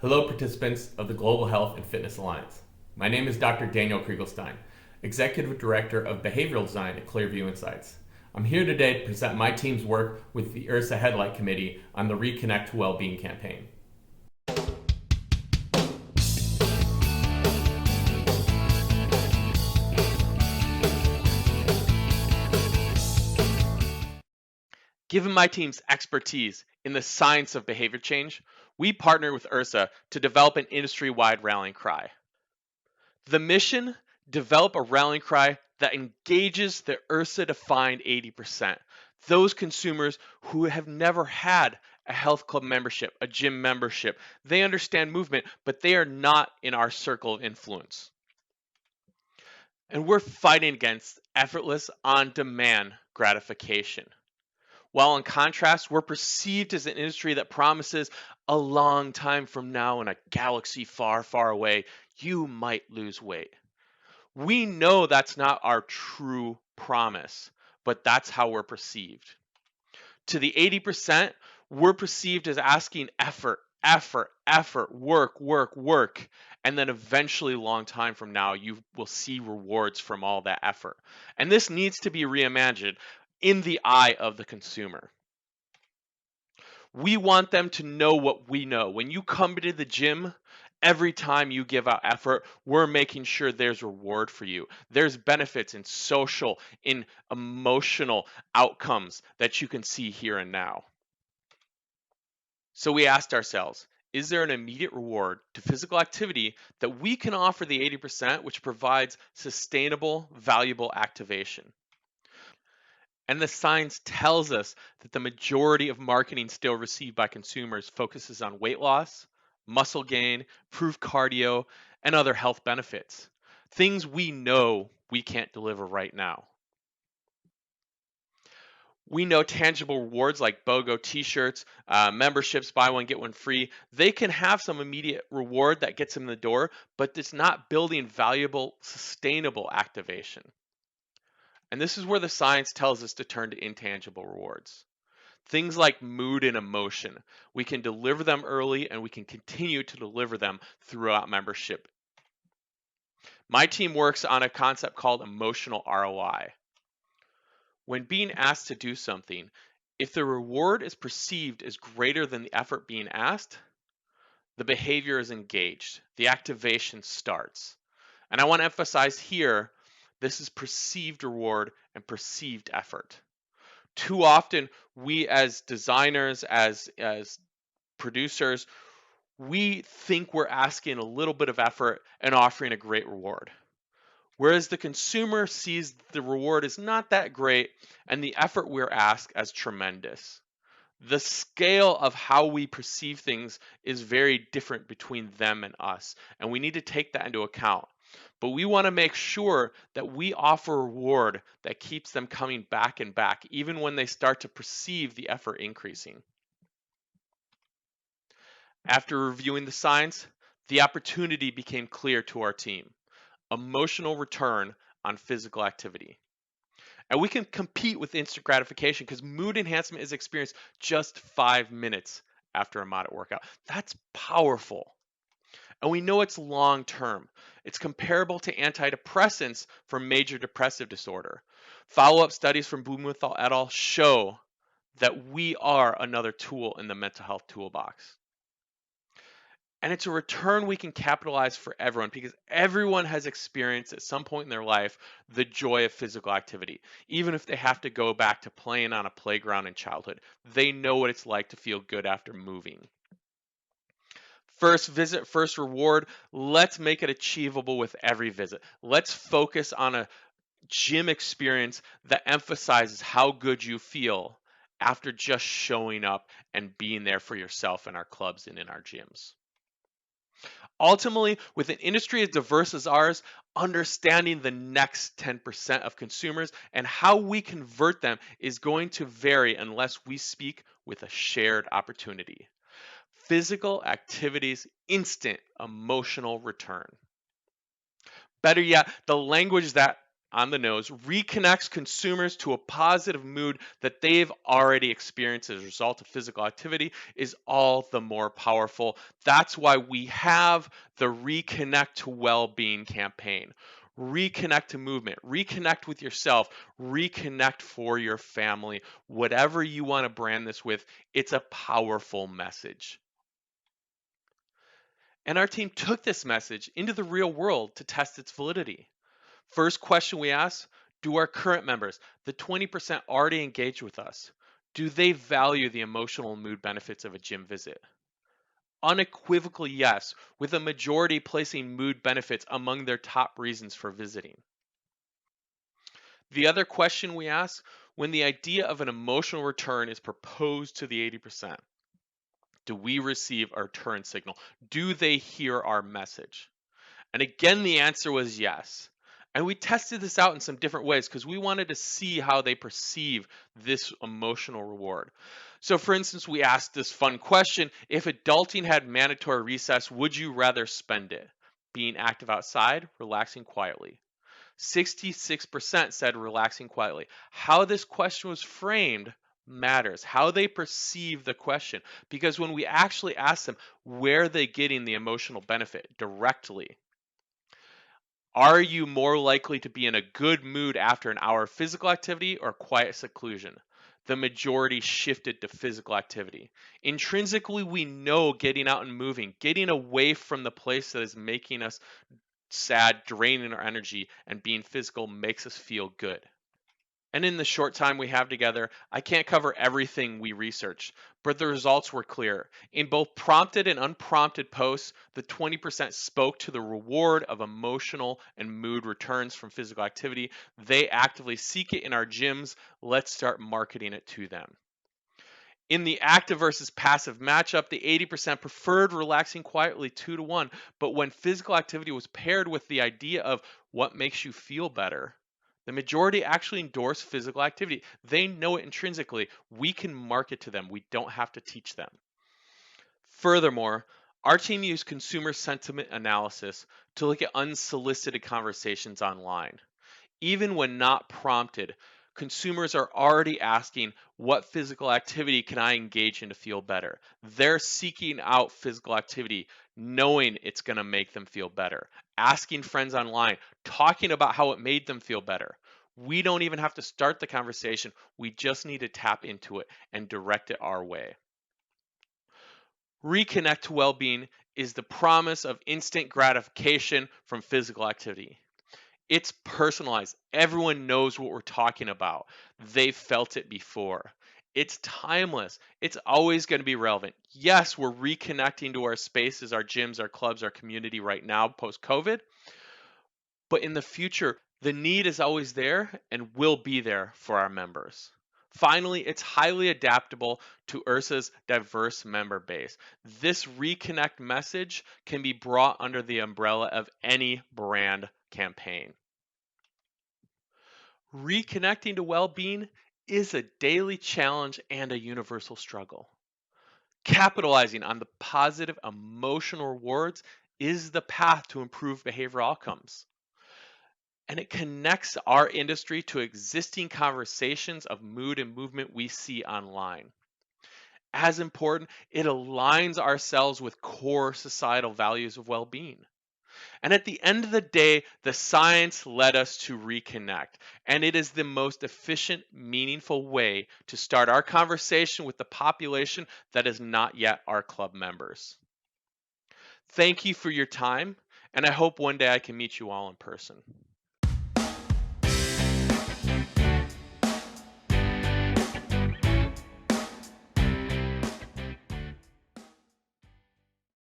Hello, participants of the Global Health and Fitness Alliance. My name is Dr. Daniel Krieglstein, Executive Director of Behavioral Design at ClearView Insights. I'm here today to present my team's work with the IHRSA Headlight Committee on the ReConnect Wellbeing campaign. Given my team's expertise in the science of behavior change, we partnered with IHRSA to develop an industry-wide rallying cry. The mission: develop a rallying cry that engages the IHRSA-defined 80%, those consumers who have never had a health club membership, a gym membership. They understand movement, but they are not in our circle of influence. And we're fighting against effortless, on-demand gratification. While in contrast, we're perceived as an industry that promises a long time from now in a galaxy far, far away, you might lose weight. We know that's not our true promise, but that's how we're perceived. To the 80%, we're perceived as asking effort, work, and then eventually a long time from now, you will see rewards from all that effort. And this needs to be reimagined in the eye of the consumer. We want them to know what we know. When you come to the gym, every time you give out effort, we're making sure there's reward for you. There's benefits in social, in emotional outcomes that you can see here and now. So we asked ourselves, is there an immediate reward to physical activity that we can offer the 80%, which provides sustainable, valuable activation? And the science tells us that the majority of marketing still received by consumers focuses on weight loss, muscle gain, improved cardio, and other health benefits. Things we know we can't deliver right now. We know tangible rewards like BOGO t-shirts, memberships, buy one, get one free. They can have some immediate reward that gets them in the door, but it's not building valuable, sustainable activation. And this is where the science tells us to turn to intangible rewards. Things like mood and emotion. We can deliver them early and we can continue to deliver them throughout membership. My team works on a concept called emotional ROI. When being asked to do something, if the reward is perceived as greater than the effort being asked, the behavior is engaged, the activation starts. And I want to emphasize here, this is perceived reward and perceived effort. Too often, we as designers, as producers, we think we're asking a little bit of effort and offering a great reward. Whereas the consumer sees the reward is not that great and the effort we're asked as tremendous. The scale of how we perceive things is very different between them and us, and we need to take that into account. But we want to make sure that we offer a reward that keeps them coming back and back, even when they start to perceive the effort increasing. After reviewing the science, the opportunity became clear to our team: emotional return on physical activity. And we can compete with instant gratification because mood enhancement is experienced just 5 minutes after a moderate workout. That's powerful. And we know it's long term. It's comparable to antidepressants for major depressive disorder. Follow-up studies from Blumenthal et al. Show that we are another tool in the mental health toolbox. And it's a return we can capitalize for everyone because everyone has experienced at some point in their life the joy of physical activity. Even if they have to go back to playing on a playground in childhood, they know what it's like to feel good after moving. First visit, first reward. Let's make it achievable with every visit. Let's focus on a gym experience that emphasizes how good you feel after just showing up and being there for yourself in our clubs and in our gyms. Ultimately, with an industry as diverse as ours, understanding the next 10% of consumers and how we convert them is going to vary unless we speak with a shared opportunity. Physical activity's instant emotional return. Better yet, the language that on the nose, reconnects consumers to a positive mood that they've already experienced as a result of physical activity is all the more powerful. That's why we have the Reconnect to Well-Being campaign. Reconnect to movement, reconnect with yourself, reconnect for your family. Whatever you want to brand this with, it's a powerful message. And our team took this message into the real world to test its validity. First question we asked: do our current members, the 20% already engaged with us, do they value the emotional and mood benefits of a gym visit? Unequivocally yes, with a majority placing mood benefits among their top reasons for visiting. The other question we asked: when the idea of an emotional return is proposed to the 80%, do we receive a return signal? Do they hear our message? And again, the answer was yes. And we tested this out in some different ways because we wanted to see how they perceive this emotional reward. So, for instance, we asked this fun question: if adulting had mandatory recess, would you rather spend it being active outside, relaxing quietly? 66% said relaxing quietly. How this question was framed matters. How they perceive the question. Because when we actually ask them, where are they getting the emotional benefit directly? Are you more likely to be in a good mood after an hour of physical activity or quiet seclusion? The majority shifted to physical activity. Intrinsically, we know getting out and moving, getting away from the place that is making us sad, draining our energy, and being physical makes us feel good. And in the short time we have together, I can't cover everything we researched, but the results were clear. In both prompted and unprompted posts, the 20% spoke to the reward of emotional and mood returns from physical activity. They actively seek it in our gyms. Let's start marketing it to them. In the active versus passive matchup, the 80% preferred relaxing quietly 2-1, but when physical activity was paired with the idea of what makes you feel better, the majority actually endorse physical activity. They know it intrinsically. We can market to them. We don't have to teach them. Furthermore, our team used consumer sentiment analysis to look at unsolicited conversations online. Even when not prompted, consumers are already asking, what physical activity can I engage in to feel better? They're seeking out physical activity, knowing it's going to make them feel better, asking friends online, talking about how it made them feel better. We don't even have to start the conversation. We just need to tap into it and direct it our way. Reconnect to well-being is the promise of instant gratification from physical activity. It's personalized. Everyone knows what we're talking about. They've felt it before. It's timeless. It's always going to be relevant. Yes, we're reconnecting to our spaces, our gyms, our clubs, our community right now post COVID. But in the future, the need is always there and will be there for our members. Finally, it's highly adaptable to IHRSA's diverse member base. This reconnect message can be brought under the umbrella of any brand campaign. Reconnecting to well being is a daily challenge and a universal struggle. Capitalizing on the positive emotional rewards is the path to improve behavioral outcomes. And it connects our industry to existing conversations of mood and movement we see online. As important, it aligns ourselves with core societal values of well being. And at the end of the day, the science led us to reconnect. And it is the most efficient, meaningful way to start our conversation with the population that is not yet our club members. Thank you for your time, and I hope one day I can meet you all in person.